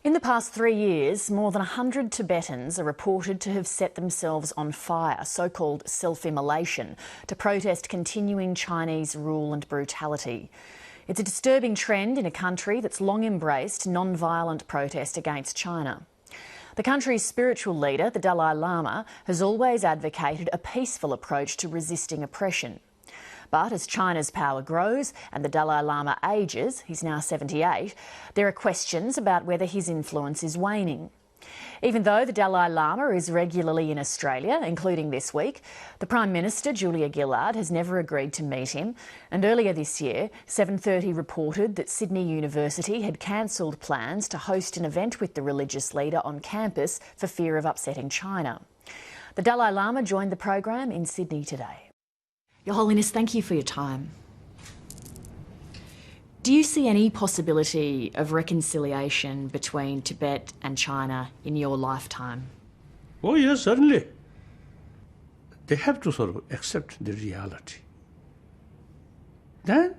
In the past 3 years, more than 100 Tibetans are reported to have set themselves on fire, so-called self-immolation, to protest continuing Chinese rule and brutality. It's a disturbing trend in a country that's long embraced non-violent protest against China. The country's spiritual leader, the Dalai Lama, has always advocated a peaceful approach to resisting oppression. But as China's power grows and the Dalai Lama ages, he's now 78, there are questions about whether his influence is waning. Even though the Dalai Lama is regularly in Australia, including this week, the Prime Minister, Julia Gillard, has never agreed to meet him. And earlier this year, 7:30 reported that Sydney University had cancelled plans to host an event with the religious leader on campus for fear of upsetting China. The Dalai Lama joined the program in Sydney today. Your Holiness, thank you for your time. Do you see any possibility of reconciliation between Tibet and China in your lifetime? Oh yes, certainly. They have to sort of accept the reality. Then,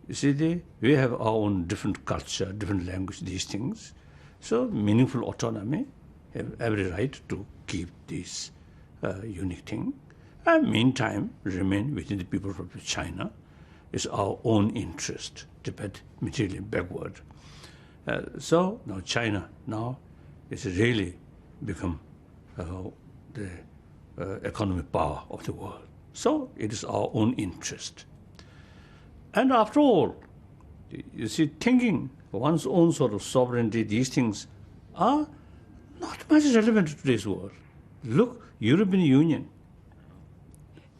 you see, we have our own different culture, different language, these things. So meaningful autonomy, have every right to keep this unique thing. And meantime, remain within the people of China is our own interest. Tibet materially backward. So now China now is really become the economic power of the world. So it is our own interest. And after all, you see, thinking one's own sort of sovereignty, these things are not much relevant to today's world. Look, European Union.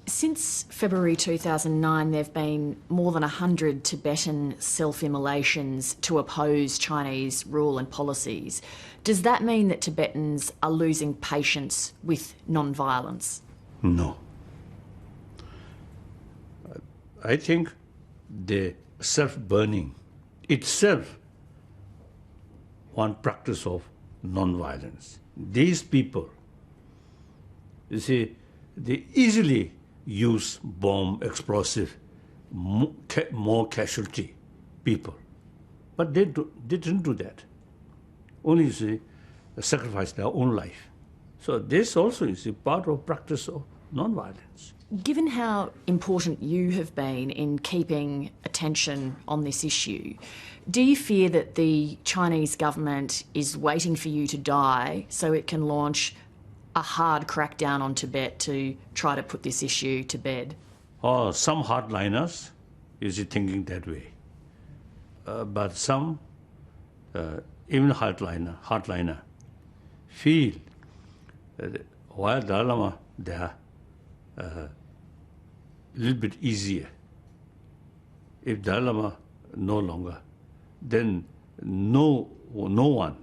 Since February 2009, there have been more than 100 Tibetan self-immolations to oppose Chinese rule and policies. Does that mean that Tibetans are losing patience with non-violence? No. I think the self-burning itself one practice of non-violence. These people, you see, they easily use bomb, explosive, more casualty people. But they didn't do that. Only, you see, sacrifice their own life. So this also is a part of practice of non-violence. Given how important you have been in keeping attention on this issue, do you fear that the Chinese government is waiting for you to die so it can launch a hard crackdown on Tibet to try to put this issue to bed? Oh, some hardliners is thinking that way. But some, even hardliner, feel that while Dalai Lama, they are a little bit easier. If Dalai Lama no longer, then no one,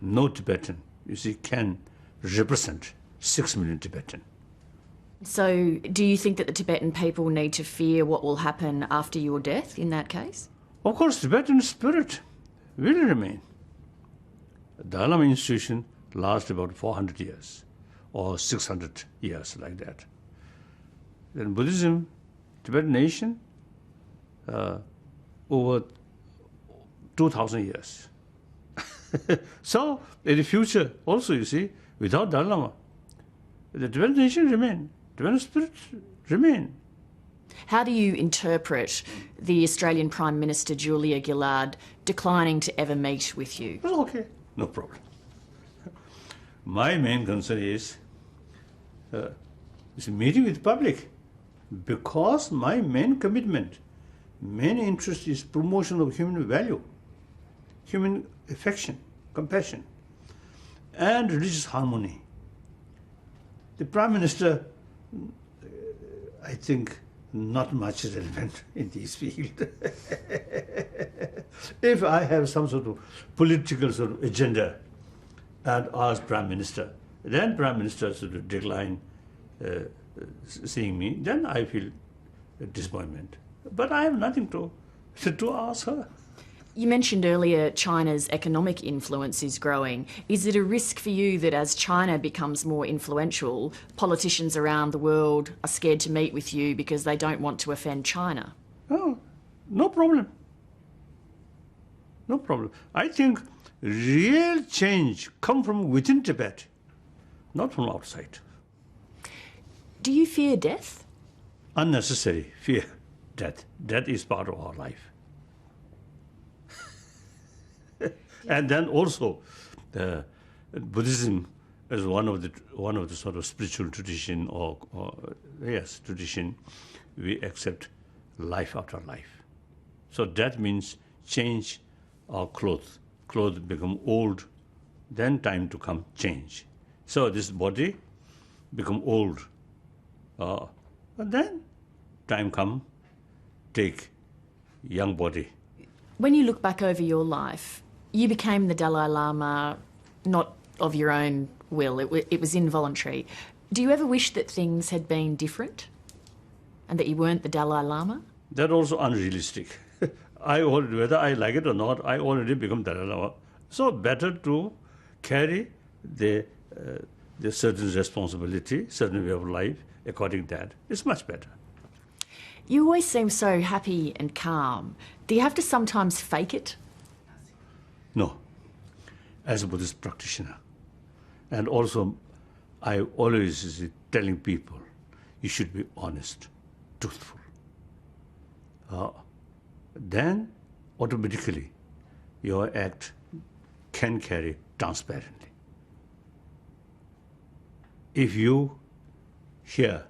no Tibetan, you see, can represent 6 million Tibetan. So do you think that the Tibetan people need to fear what will happen after your death in that case? Of course, Tibetan spirit will remain. The Dalai Lama institution lasts about 400 years or 600 years, like that. Then Buddhism, Tibetan nation, over 2,000 years. So in the future also, you see, without Dalai Lama, the Tibetan nation remain, Tibetan spirit remain. How do you interpret the Australian Prime Minister Julia Gillard declining to ever meet with you? Well, okay, no problem. My main concern is meeting with the public, because my main commitment, main interest is promotion of human value, human affection, compassion, and religious harmony. The Prime Minister, I think, not much relevant in this field. If I have some sort of political sort of agenda and ask Prime Minister, then Prime Minister sort of decline seeing me, then I feel disappointment. But I have nothing to ask her. You mentioned earlier China's economic influence is growing. Is it a risk for you that as China becomes more influential, politicians around the world are scared to meet with you because they don't want to offend China? Oh, no problem. No problem. I think real change comes from within Tibet, not from outside. Do you fear death? Unnecessary fear, death. Death is part of our life. And then also, Buddhism is one of the sort of spiritual tradition tradition. We accept life after life. So death means change our clothes. Clothes become old, then time to come change. So this body become old, and then time come take young body. When you look back over your life, you became the Dalai Lama not of your own will, it was involuntary. Do you ever wish that things had been different and that you weren't the Dalai Lama? That's also unrealistic. Whether I like it or not, I already become Dalai Lama. So better to carry the certain responsibility, certain way of life, according to that. It's much better. You always seem so happy and calm. Do you have to sometimes fake it? No. As a Buddhist practitioner. And also, I always is telling people, you should be honest, truthful. Then, automatically, your act can carry transparently. If you hear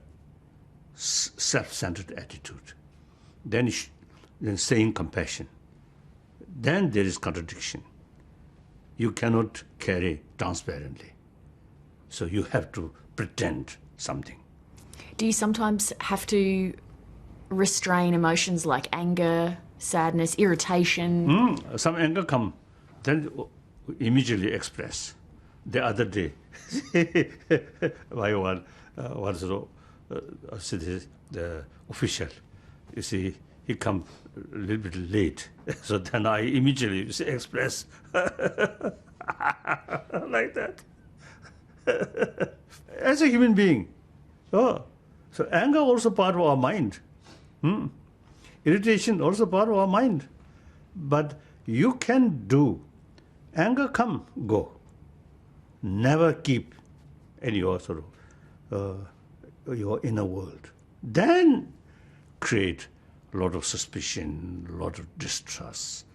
self-centered attitude, then saying compassion, then there is contradiction. You cannot carry transparently. So you have to pretend something. Do you sometimes have to restrain emotions like anger, sadness, irritation? Some anger come, then immediately express. The other day, the official, you see, he come a little bit late. So then I immediately express like that. As a human being. So anger also part of our mind. Irritation also part of our mind. But you can do. Anger come, go. Never keep in your sort of your inner world. Then create a lot of suspicion, a lot of distrust,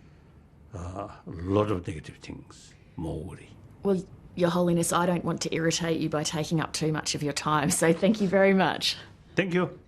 a lot of negative things, more worry. Well, Your Holiness, I don't want to irritate you by taking up too much of your time, so thank you very much. Thank you.